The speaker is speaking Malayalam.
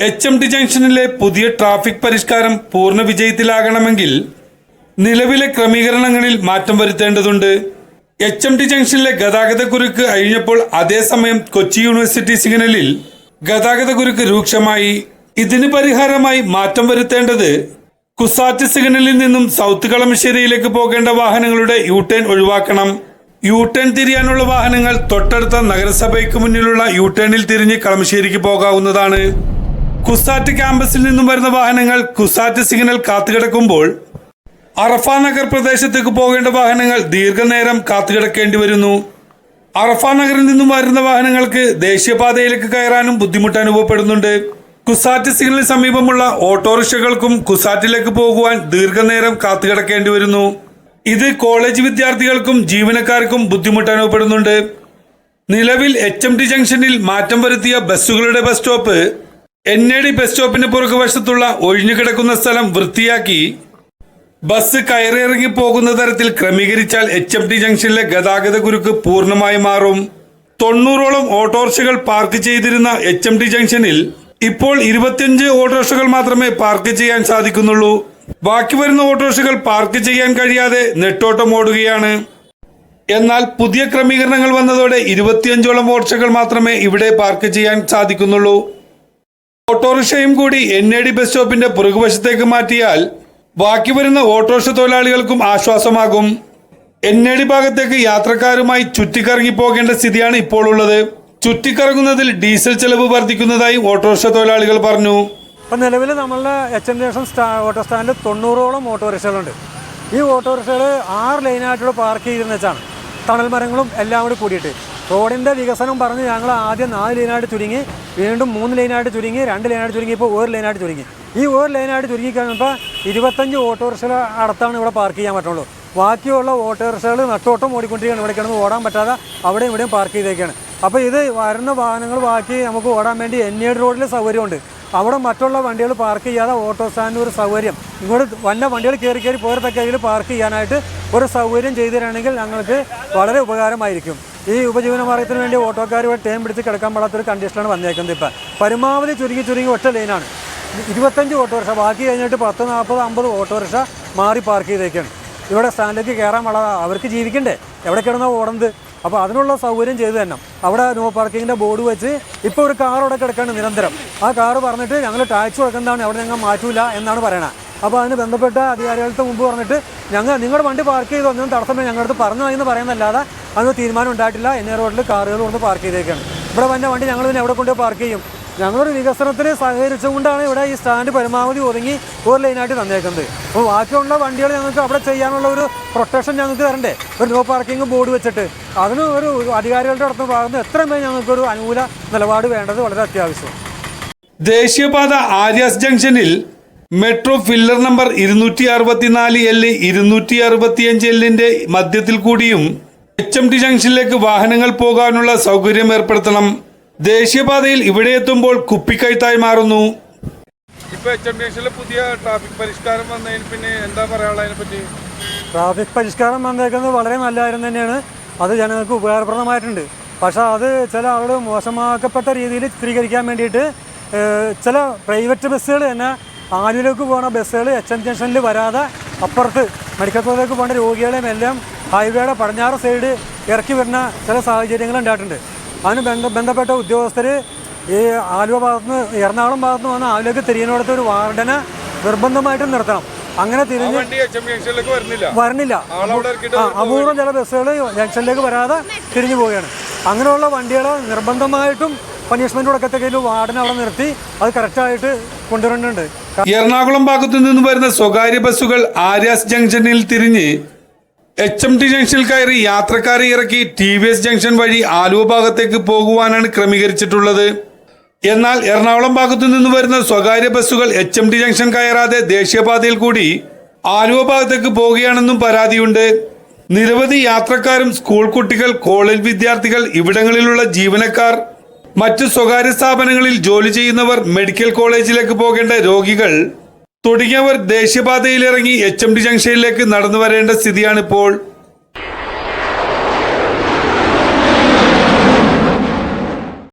HMT ജംഗ്ഷനിലെ പുതിയ ട്രാഫിക് പരിഷ്കാരം പൂർണ്ണ വിജയത്തിലാകണമെങ്കിൽ നിലവിലെ ക്രമീകരണങ്ങളിൽ മാറ്റം വരുത്തേണ്ടതുണ്ട്. HMT ജംഗ്ഷനിലെ ഗതാഗതക്കുരുക്ക് അഴിഞ്ഞപ്പോൾ അതേസമയം കൊച്ചി യൂണിവേഴ്സിറ്റി സിഗ്നലിൽ ഗതാഗതക്കുരുക്ക് രൂക്ഷമായി. ഇതിന് പരിഹാരമായി മാറ്റം വരുത്തേണ്ടത് കുസാറ്റ് സിഗ്നലിൽ നിന്നും സൗത്ത് കളമശ്ശേരിയിലേക്ക് പോകേണ്ട വാഹനങ്ങളുടെ യൂടേൺ ഒഴിവാക്കണം. യൂടേൺ തിരിയാനുള്ള വാഹനങ്ങൾ തൊട്ടടുത്ത നഗരസഭയ്ക്ക് മുന്നിലുള്ള യൂടേണിൽ തിരിഞ്ഞ് കളമശ്ശേരിക്ക് പോകാവുന്നതാണ്. കുസാറ്റ് ക്യാമ്പസിൽ നിന്നും വരുന്ന വാഹനങ്ങൾ കുസാറ്റ് സിഗ്നൽ കാത്തുകിടക്കുമ്പോൾ അറഫ നഗർ പ്രദേശത്തേക്ക് പോകേണ്ട വാഹനങ്ങൾ ദീർഘനേരം കാത്തുകിടക്കേണ്ടി വരുന്നു. അറഫ നഗറിൽ നിന്നും വരുന്ന വാഹനങ്ങൾക്ക് ദേശീയപാതയിലേക്ക് കയറാനും ബുദ്ധിമുട്ട് അനുഭവപ്പെടുന്നുണ്ട്. കുസാറ്റ് സിഗ്നലിന് സമീപമുള്ള ഓട്ടോറിക്ഷകൾക്കും കുസാറ്റിലേക്ക് പോകുവാൻ ദീർഘനേരം കാത്തുകിടക്കേണ്ടി വരുന്നു. ഇത് കോളേജ് വിദ്യാർത്ഥികൾക്കും ജീവനക്കാർക്കും ബുദ്ധിമുട്ട് അനുഭവപ്പെടുന്നുണ്ട്. നിലവിൽ HMT ജംഗ്ഷനിൽ മാറ്റം വരുത്തിയ ബസ്സുകളുടെ ബസ് സ്റ്റോപ്പ് NAD ബസ് സ്റ്റോപ്പിന് പുറകുവശത്തുള്ള ഒഴിഞ്ഞുകിടക്കുന്ന സ്ഥലം വൃത്തിയാക്കി ബസ് കയറിയിറങ്ങി പോകുന്ന തരത്തിൽ ക്രമീകരിച്ചാൽ HMT ജംഗ്ഷനിലെ ഗതാഗത കുരുക്ക് പൂർണ്ണമായി മാറും. 90ഓളം ഓട്ടോറിക്ഷകൾ പാർക്ക് ചെയ്തിരുന്ന HMT ജംഗ്ഷനിൽ ഇപ്പോൾ 25 ഓട്ടോറിക്ഷകൾ മാത്രമേ പാർക്ക് ചെയ്യാൻ സാധിക്കുന്നുള്ളൂ. ബാക്കി വരുന്ന ഓട്ടോറിക്ഷകൾ പാർക്ക് ചെയ്യാൻ കഴിയാതെ നെട്ടോട്ടം ഓടുകയാണ്. എന്നാൽ പുതിയ ക്രമീകരണങ്ങൾ വന്നതോടെ 25ഓളം ഓട്ടോറിക്ഷകൾ മാത്രമേ ഇവിടെ പാർക്ക് ചെയ്യാൻ സാധിക്കുന്നുള്ളൂ. ഓട്ടോറിക്ഷയും കൂടി NAD ബസ് സ്റ്റോപ്പിന്റെ പുറകുവശത്തേക്ക് മാറ്റിയാൽ ബാക്കി വരുന്ന ഓട്ടോറിക്ഷ തൊഴിലാളികൾക്കും ആശ്വാസമാകും. NAD ഭാഗത്തേക്ക് യാത്രക്കാരുമായി ചുറ്റിക്കറങ്ങി പോകേണ്ട സ്ഥിതിയാണ് ഇപ്പോൾ ഉള്ളത്. ചുറ്റിക്കറങ്ങുന്നതിൽ ഡീസൽ ചെലവ് വർദ്ധിക്കുന്നതായി ഓട്ടോറിക്ഷ തൊഴിലാളികൾ പറഞ്ഞു. ഇപ്പം നിലവിൽ നമ്മളുടെ HMT ജംഗ്ഷൻ ഓട്ടോ സ്റ്റാൻഡിൽ 90ഓളം ഓട്ടോറിക്ഷകളുണ്ട്. ഈ ഓട്ടോറിക്ഷകൾ 6 ലൈനായിട്ടുള്ള പാർക്ക് ചെയ്തെന്ന് വെച്ചാണ് തണൽ മരങ്ങളും എല്ലാം കൂടി കൂടിയിട്ട്. റോഡിൻ്റെ വികസനം പറഞ്ഞ് ഞങ്ങൾ ആദ്യം 4 ലൈനായിട്ട് ചുരുങ്ങി, വീണ്ടും 3 ലൈനായിട്ട് ചുരുങ്ങി, 2 ലൈനായിട്ട് ചുരുങ്ങി, ഇപ്പോൾ 1 ലൈനായിട്ട് ചുരുങ്ങി. ഈ 1 ലൈനായിട്ട് ചുരുങ്ങി കഴിഞ്ഞപ്പോൾ 25 ഓട്ടോറിക്ഷകൾ അടുത്താണ് ഇവിടെ പാർക്ക് ചെയ്യാൻ പറ്റുള്ളൂ. ബാക്കിയുള്ള ഓട്ടോറിക്ഷകൾ നട്ടോട്ടം ഓടിക്കൊണ്ടിരിക്കുകയാണ്. ഇവിടെ കിടന്ന് ഓടാൻ പറ്റാതെ അവിടെയും ഇവിടെയും പാർക്ക് ചെയ്തേക്കാണ്. അപ്പോൾ ഇത് വരുന്ന വാഹനങ്ങൾ ബാക്കി നമുക്ക് ഓടാൻ വേണ്ടി NAD റോഡിൽ സൗകര്യമുണ്ട്. അവിടെ മറ്റുള്ള വണ്ടികൾ പാർക്ക് ചെയ്യാതെ ഓട്ടോ സ്റ്റാൻഡിന് ഒരു സൗകര്യം, ഇങ്ങോട്ട് വന്ന വണ്ടികൾ കയറി പോരത്തക്കയിൽ പാർക്ക് ചെയ്യാനായിട്ട് ഒരു സൗകര്യം ചെയ്തു തരാണെങ്കിൽ ഞങ്ങൾക്ക് വളരെ ഉപകാരമായിരിക്കും. ഈ ഉപജീവനമാർഗത്തിന് വേണ്ടി ഓട്ടോക്കാർ ഇവിടെ ടൈം പിടിച്ച് കിടക്കാൻ പാടാത്തൊരു കണ്ടീഷനാണ് വന്നേക്കുന്നത്. ഇപ്പം പരമാവധി ചുരുങ്ങി ഒറ്റ ലൈനാണ്. 25 ഓട്ടോറിക്ഷ, ബാക്കി കഴിഞ്ഞിട്ട് 10, 40, 50 ഓട്ടോറിക്ഷ മാറി പാർക്ക് ചെയ്തേക്കാണ്. ഇവിടെ സ്റ്റാൻഡിലേക്ക് കയറാൻ പാടാതെ അവർക്ക് ജീവിക്കണ്ടേ, എവിടെ കിടന്നാൽ ഓടുന്നത്. അപ്പോൾ അതിനുള്ള സൗകര്യം ചെയ്തു തന്നെ അവിടെ നോ പാർക്കിങ്ങിൻ്റെ ബോർഡ് വെച്ച് ഇപ്പോൾ ഒരു കാർ അവിടെ കിടക്കാണ് നിരന്തരം. ആ കാറ് പറഞ്ഞിട്ട് ഞങ്ങൾ ടാക്സ് കൊടുക്കുന്നതാണ്, അവിടെ ഞങ്ങൾ മാറ്റൂല എന്നാണ് പറയണത്. അപ്പോൾ അതിന് ബന്ധപ്പെട്ട അധികാരികൾക്ക് മുമ്പ് പറഞ്ഞിട്ട് നിങ്ങളുടെ വണ്ടി പാർക്ക് ചെയ്ത് ഒന്നും തടസ്സമേ ഞങ്ങളടുത്ത് പറഞ്ഞു എന്ന് പറയുന്നതല്ലാതെ അതിന് തീരുമാനം ഉണ്ടായിട്ടില്ല. NA റോഡിൽ കാറുകൾ കൊണ്ട് പാർക്ക് ചെയ്തേക്കാണ്. ഇവിടെ വന്ന വണ്ടി ഞങ്ങൾ പിന്നെ എവിടെ കൊണ്ട് പാർക്ക് ചെയ്യും? ഞങ്ങളൊരു വികസനത്തിന് സഹകരിച്ചുകൊണ്ടാണ് ഇവിടെ ഈ സ്റ്റാൻഡ് പരമാവധി ഒതുങ്ങി 1 ലൈനായിട്ട് തന്നേക്കുന്നത്. അപ്പോൾ ബാക്കിയുള്ള വണ്ടികൾ ഞങ്ങൾക്ക് അവിടെ ചെയ്യാനുള്ള ഒരു പ്രൊട്ടക്ഷൻ ഞങ്ങൾക്ക് തരണ്ടേ, ഒരു നോ പാർക്കിംഗ് ബോർഡ് വെച്ചിട്ട്. അതിന് ഒരു അധികാരികളുടെ അടുത്ത് ഭാഗത്ത് എത്രയും വേഗം ഞങ്ങൾക്കൊരു അനുകൂല നിലപാട് വേണ്ടത് വളരെ അത്യാവശ്യമാണ്. ദേശീയപാത ആര്യാസ് ജംഗ്ഷനിൽ മെട്രോ ഫില്ലർ നമ്പർ 264L 265Lന്റെ മധ്യത്തിൽ കൂടിയും HMT ജംഗ്ഷനിലേക്ക് വാഹനങ്ങൾ പോകാനുള്ള സൗകര്യം ഏർപ്പെടുത്തണം. ദേശീയപാതയിൽ ഇവിടെ എത്തുമ്പോൾ കുപ്പിക്കയത്തായി മാറുന്നു. ഇപ്പൊ HMT ജംഗ്ഷനിലെ പുതിയ ട്രാഫിക് പരിഷ്കാരം വന്നതിന് പിന്നെ എന്താ പറയാനുള്ളത് അതിനെ പറ്റി? ട്രാഫിക് പരിഷ്കാരം വന്നേക്കുന്നത് വളരെ നല്ല കാര്യം തന്നെയാണ്. അത് ജനങ്ങൾക്ക് ഉപകാരപ്രദമായിട്ടുണ്ട്. പക്ഷേ അത് ചില ആളുകൾ മോശമാക്കപ്പെട്ട രീതിയിൽ ചിത്രീകരിക്കാൻ വേണ്ടിയിട്ട് ചില പ്രൈവറ്റ് ബസ്സുകൾ തന്നെ ആലുവിലേക്ക് പോകുന്ന ബസ്സുകൾ HMT ജംഗ്ഷനിൽ വരാതെ അപ്പുറത്ത് മെഡിക്കൽ കോളേജിലേക്ക് പോകേണ്ട രോഗികളെയും എല്ലാം ഹൈവേയുടെ പടിഞ്ഞാറ് സൈഡ് ഇറക്കി വരുന്ന ചില സാഹചര്യങ്ങൾ ഉണ്ടായിട്ടുണ്ട്. അതിന് ബന്ധപ്പെട്ട ഉദ്യോഗസ്ഥർ ഈ ആലുവ ഭാഗത്തുനിന്ന് എറണാകുളം ഭാഗത്തുനിന്ന് വന്ന് ആലുവയ്ക്ക് തിരിയുന്നിടത്ത് ഒരു വാർഡനെ നിർബന്ധമായിട്ടും നിർത്തണം. അങ്ങനെ തിരിഞ്ഞ് വരണില്ല. അപൂർവം ചില ബസ്സുകൾ ജംഗ്ഷനിലേക്ക് വരാതെ തിരിഞ്ഞു പോവുകയാണ്. അങ്ങനെയുള്ള വണ്ടികൾ നിർബന്ധമായിട്ടും പണിഷ്മെന്റ് കൊടുക്കത്തക്കയിൽ വാർഡനെ അവിടെ നിർത്തി അത് കറക്റ്റായിട്ട് കൊണ്ടുവരേണ്ടതുണ്ട്. എറണാകുളം ഭാഗത്തു നിന്നും വരുന്ന സ്വകാര്യ ബസ്സുകൾ ആര്യാസ് ജംഗ്ഷനിൽ തിരിഞ്ഞ് HMT ജംഗ്ഷനിൽ കയറി യാത്രക്കാരെ ഇറക്കി TVS ജംഗ്ഷൻ വഴി ആലുവ ഭാഗത്തേക്ക് പോകുവാനാണ് ക്രമീകരിച്ചിട്ടുള്ളത്. എന്നാൽ എറണാകുളം ഭാഗത്തു നിന്ന് വരുന്ന സ്വകാര്യ ബസ്സുകൾ HMT ജംഗ്ഷൻ കയറാതെ ദേശീയപാതയിൽ കൂടി ആലുവ ഭാഗത്തേക്ക് പോവുകയാണെന്നും പരാതിയുണ്ട്. നിരവധി യാത്രക്കാരും സ്കൂൾ കുട്ടികൾ, കോളേജ് വിദ്യാർത്ഥികൾ, ഇവിടങ്ങളിലുള്ള ജീവനക്കാർ, മറ്റു സ്വകാര്യ സ്ഥാപനങ്ങളിൽ ജോലി ചെയ്യുന്നവർ, മെഡിക്കൽ കോളേജിലേക്ക് പോകേണ്ട രോഗികൾ തുടങ്ങിയവർ ദേശീയപാതയിലിറങ്ങി HMT ജംഗ്ഷനിലേക്ക് നടന്നു വരേണ്ട സ്ഥിതിയാണിപ്പോൾ.